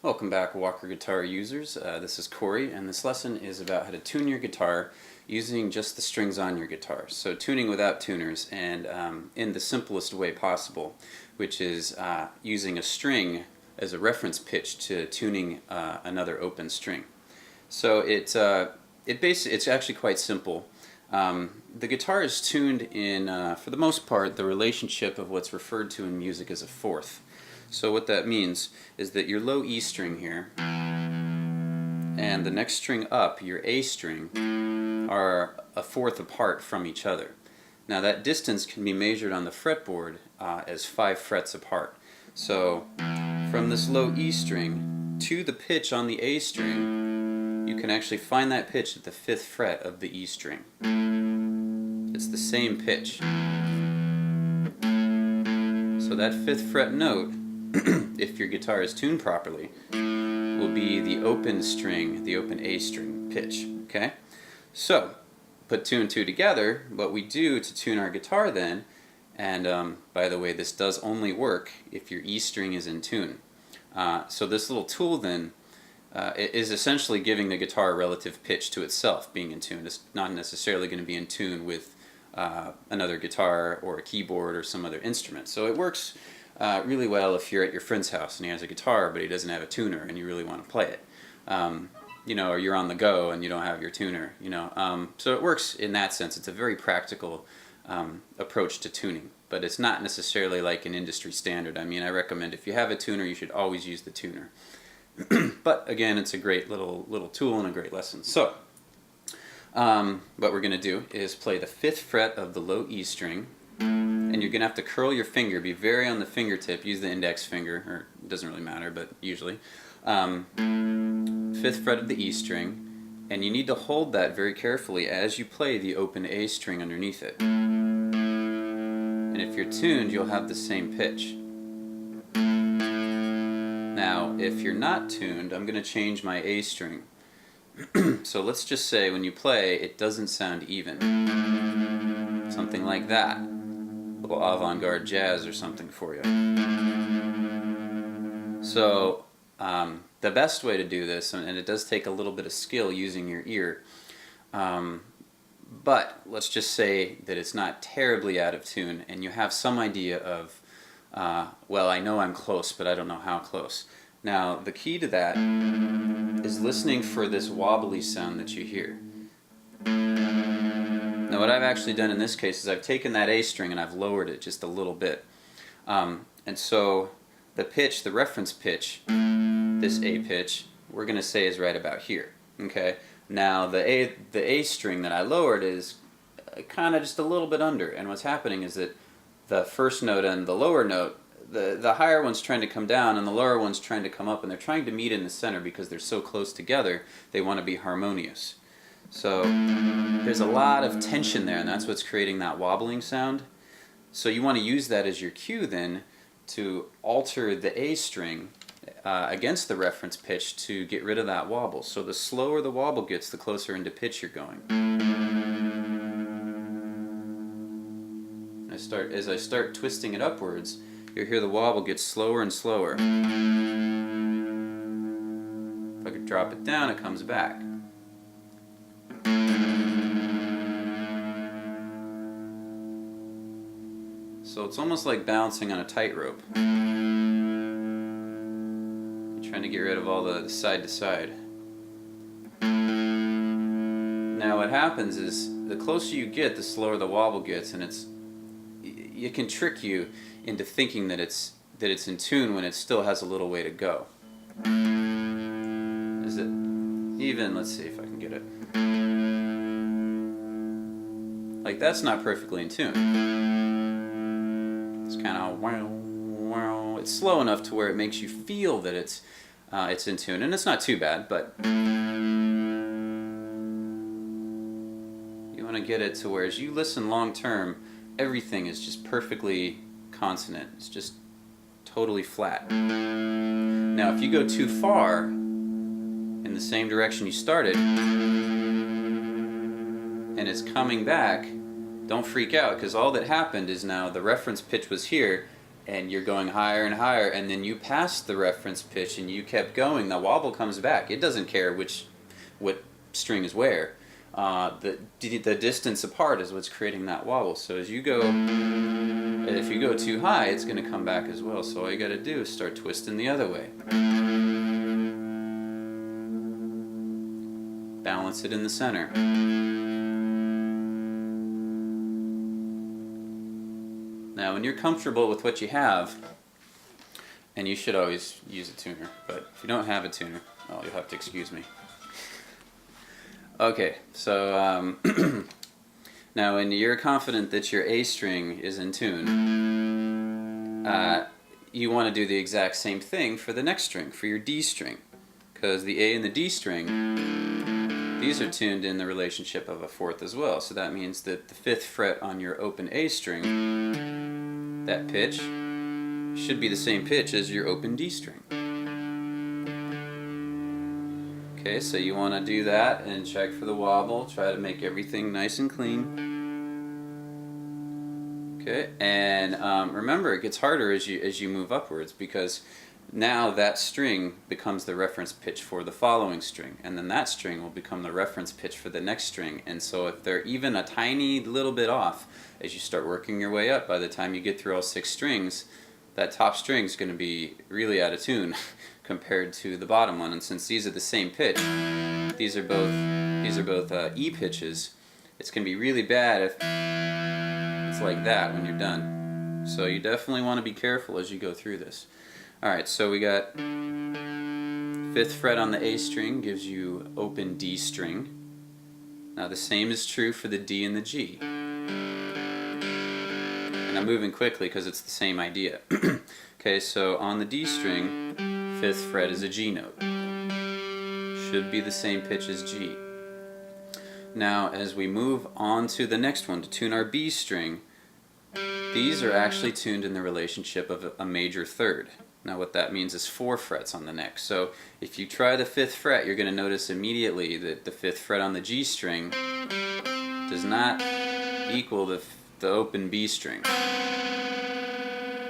Welcome back, Walker Guitar users. This is Corey, and this lesson is about how to tune your guitar using just the strings on your guitar. So tuning without tuners, and in the simplest way possible, which is using a string as a reference pitch to tuning another open string. So it's actually quite simple. The guitar is tuned in, for the most part, the relationship of what's referred to in music as a fourth. So what that means is that your low E string here and the next string up, your A string, are a fourth apart from each other. Now that distance can be measured on the fretboard as 5 frets apart. So from this low E string to the pitch on the A string, you can actually find that pitch at the 5th fret of the E string. It's the same pitch. So that 5th fret note, if your guitar is tuned properly, will be the open string, the open A string pitch. Okay? So, put 2 and 2 together, what we do to tune our guitar then, and by the way, this does only work if your E string is in tune. So this little tool then is essentially giving the guitar a relative pitch to itself being in tune. It's not necessarily going to be in tune with another guitar or a keyboard or some other instrument. So it works really well if you're at your friend's house and he has a guitar but he doesn't have a tuner and you really want to play it. You know, or you're on the go and you don't have your tuner, you know. So it works in that sense. It's a very practical approach to tuning, but it's not necessarily like an industry standard. I mean, I recommend if you have a tuner, you should always use the tuner. But again, it's a great little tool and a great lesson. So what we're going to do is play the 5th fret of the low E string, and you're going to have to curl your finger, be very on the fingertip, use the index finger, or it doesn't really matter, but usually. 5th fret of the E string, and you need to hold that very carefully as you play the open A string underneath it. And if you're tuned, you'll have the same pitch. Now, if you're not tuned, I'm going to change my A string. So let's just say when you play, it doesn't sound even. Something like that. A little avant-garde jazz or something for you. So the best way to do this, and it does take a little bit of skill using your ear, but let's just say that it's not terribly out of tune and you have some idea of, well, I know I'm close, but I don't know how close. Now, the key to that is listening for this wobbly sound that you hear. Now, what I've actually done in this case is I've taken that A string and I've lowered it just a little bit. And so the pitch, the reference pitch, this A pitch, we're going to say is right about here. Okay? Now, the A string that I lowered is kind of just a little bit under. And what's happening is that the first note and the lower note, the higher one's trying to come down and the lower one's trying to come up, and they're trying to meet in the center because they're so close together, they want to be harmonious. So there's a lot of tension there, and that's what's creating that wobbling sound. So you want to use that as your cue then to alter the A string against the reference pitch to get rid of that wobble. So the slower the wobble gets, the closer into pitch you're going. As I start twisting it upwards, you'll hear the wobble get slower and slower. If I could drop it down, it comes back. So it's almost like bouncing on a tightrope. You're trying to get rid of all the side to side. Now what happens is the closer you get, the slower the wobble gets, and it can trick you into thinking that it's in tune when it still has a little way to go. Is it even? Let's see if I can get it. Like, that's not perfectly in tune. It's kind of wow, wow. It's slow enough to where it makes you feel that it's in tune, and it's not too bad, but you want to get it to where as you listen long term, everything is just perfectly consonant. It's just totally flat. Now, if you go too far in the same direction you started, and it's coming back, don't freak out, because all that happened is now the reference pitch was here, and you're going higher and higher, and then you pass the reference pitch and you kept going, the wobble comes back. It doesn't care what string is where. The distance apart is what's creating that wobble. So as you go, if you go too high, it's going to come back as well. So all you got to do is start twisting the other way. Balance it in the center. Now when you're comfortable with what you have, and you should always use a tuner, but if you don't have a tuner, well, you'll have to excuse me. Okay, so now when you're confident that your A string is in tune, you want to do the exact same thing for the next string, for your D string, because the A and the D string, these are tuned in the relationship of a fourth as well. So that means that the 5th fret on your open A string, that pitch, should be the same pitch as your open D string. Okay, so you want to do that and check for the wobble. Try to make everything nice and clean. Okay, and remember, it gets harder as you move upwards, because now that string becomes the reference pitch for the following string, and then that string will become the reference pitch for the next string. And so if they're even a tiny little bit off, as you start working your way up, by the time you get through all 6 strings, that top string is going to be really out of tune compared to the bottom one. And since these are the same pitch, these are both E pitches, it's going to be really bad if it's like that when you're done. So you definitely want to be careful as you go through this. Alright, so we got 5th fret on the A string gives you open D string. Now the same is true for the D and the G. And I'm moving quickly because it's the same idea. Okay, so on the D string, 5th fret is a G note. Should be the same pitch as G. Now as we move on to the next one to tune our B string, these are actually tuned in the relationship of a major third. Now what that means is 4 frets on the neck. So if you try the 5th fret, you're going to notice immediately that the 5th fret on the G string does not equal the open B string.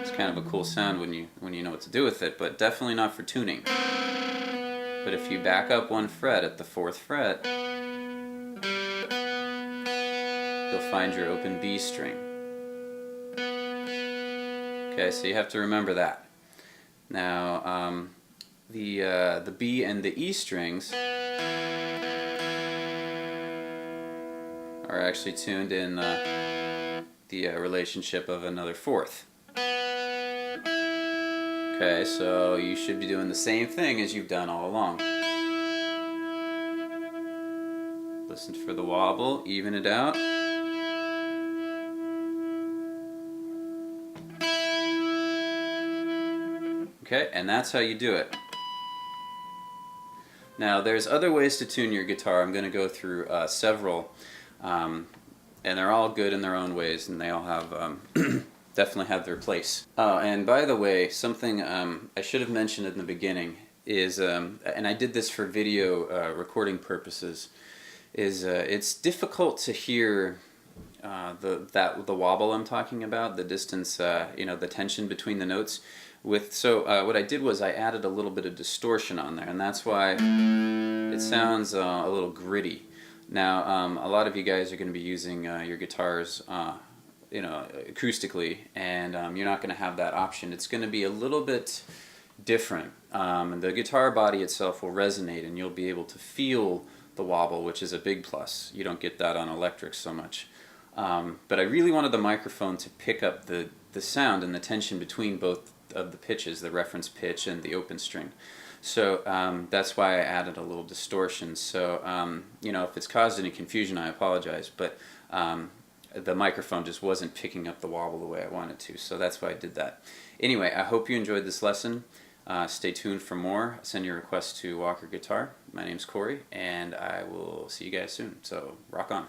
It's kind of a cool sound when you know what to do with it, but definitely not for tuning. But if you back up 1 fret at the 4th fret, you'll find your open B string. Okay, so you have to remember that. Now, the B and the E strings are actually tuned in the relationship of another fourth. Okay, so you should be doing the same thing as you've done all along. Listen for the wobble, even it out. Okay, and that's how you do it. Now there's other ways to tune your guitar. I'm going to go through several, and they're all good in their own ways, and they all have definitely have their place. And by the way, something I should have mentioned in the beginning is, and I did this for video recording purposes, is it's difficult to hear the wobble I'm talking about, the distance, you know, the tension between the notes. So what I did was I added a little bit of distortion on there, and that's why it sounds a little gritty. Now a lot of you guys are going to be using your guitars you know, acoustically, and you're not going to have that option. It's going to be a little bit different. The guitar body itself will resonate, and you'll be able to feel the wobble, which is a big plus. You don't get that on electric so much. But I really wanted the microphone to pick up the sound and the tension between both of the pitches, the reference pitch and the open string. So that's why I added a little distortion. So you know, if it's caused any confusion, I apologize, but the microphone just wasn't picking up the wobble the way I wanted to, so that's why I did that. Anyway, I hope you enjoyed this lesson. Stay tuned for more. Send your requests to Walker Guitar. My name's Corey, and I will see you guys soon, so rock on.